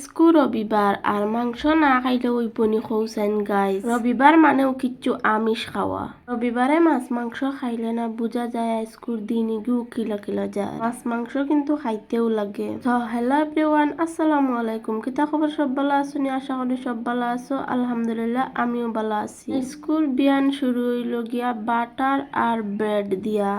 স্কু রবিবার আর মাংস না খাইলে ওই বনি খৌসাইন গাইস। রবিবার মানেও কিচ্ছু আমিষ খাওয়া। রবিবারে মাছ মাংস খাইলে না বুঝা যায় স্কুর দিন ইগু কিলা কিলা যায়। মাছ মাংস কিন্তু খাইতেও লাগে। তো হ্যালো এভরিওয়ান, আসসালামু আলাইকুম। কিতা খবর, সব ভালো আছো নি? আশা করি সব ভালো আছো। আলহামদুলিল্লাহ আমিও ভালো আছি। স্কুল বিয়ান শুরু হইল গিয়া বাটার আর ব্রেড দিয়া।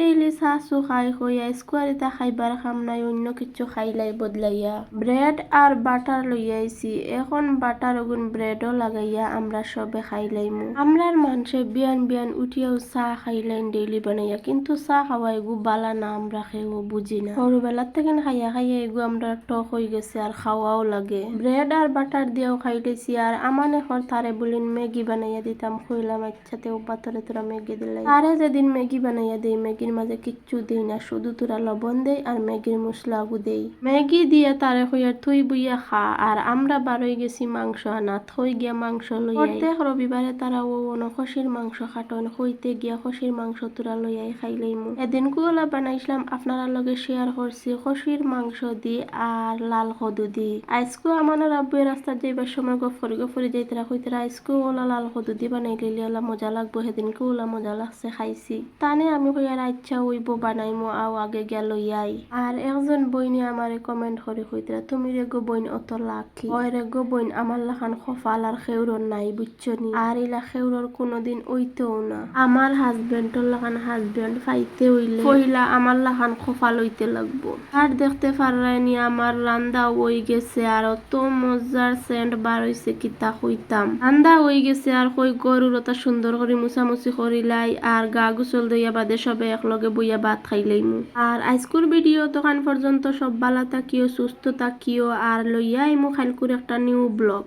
ডেইলি চাচু খাই হইয়া স্কুয়ারিতা খাইবার খাম নাই, অন্য কিছু খাইলাই বদলাইয়া ব্রেড আর বাটার লইয়াইছি। এখন বাটার ওগুন ব্রেডও লাগাইয়া আমরা সবে খাইলাইমু। আমরার মানুষে বিয়ান উঠিয়াও চা খাইলাইন ডেইলি বানাইয়া, কিন্তু চা খাওয়া এগু বালা না, আমরা খেয়েও বুঝি না। সরুবেলার থেকে খাইয়া এগু আমরা টক হয়ে গেছে আর খাওয়াও লাগে। ব্রেড আর বাটার দিয়েও খাইতেছি। আর আমার এখন তারে বলিন ম্যাগি বানাইয়া দিতাম, কইলাম একসাথেও পাথরে তোরা ম্যাগি দিলাই। আরে যেদিন ম্যাগি বানাইয়া দেই ম্যাগির মাঝে কিচ্ছু দেই না, শুধু তোরা লবণ দেই আর ম্যাগির মশলা আগু দেই। ম্যাগি দিয়ে তারে হইয়ার থই বইয়া খা। আর আমরা বারোই গেছি মাংস আনা, থই গিয়া মাংস লইয়াই। প্রত্যেক রবিবারে তারা ও খসির মাংস খাটন, হইতে গিয়া খসির মাংস তোরা লইয়াই খাইলাইমু। এদিন কুলা বানাইছিলাম, আপনারা লগে শেয়ার করছি খসির মাংস দিয়ে আর লাল কদু দিয়ে। আজকেও আমার আব্বু রাস্তা যাইবার সময় গফরি যাইতেরা হইতেরা আজকেও ওলা লাল কদু দিয়ে বানাই লিলি ওলা মজা লাগবো। সেদিনকে ওলা মজা লাগছে খাইছি। তানে আমি হইয়ার ইচ্ছা হইব বানাইমু, আও আগে গিয়া লইয়াই। আর একজন বইনি আমারে কমেন্ট করে হইতেরা, তুমি রে গো বইন অত লাকি। ওই রে গো বইন, আমার লাখান খফাল আর খেউরর নাই বুঝছো নি। আর ইলা খেউরর কোনোদিন ওইতেও না। আমার হাজবেন্ডর লাখান হাজবেন্ড পাইতে হইলে পহিলা আমার লাখান খফাল হইতে লাগবো। আর দেখতে পাররাইনি আমার রান্দা হই গেছে, আর অত মজার সেন্ট বার হইছে কিতা হইতাম। রান্দা হই গেছে আর কই গরুর অত সুন্দর করে মুছামুছি করিলাই আর গা গোসল দইয়া বাদে সবে একলগে বইয়া ভাত খাইলাইমু। আর আজকুর ভিডিও তখন পর্যন্ত সব ভালো থাকিও, সুস্থ থাকিও, আর লইয়া আইমু খালকুর একটা নিউ ব্লগ।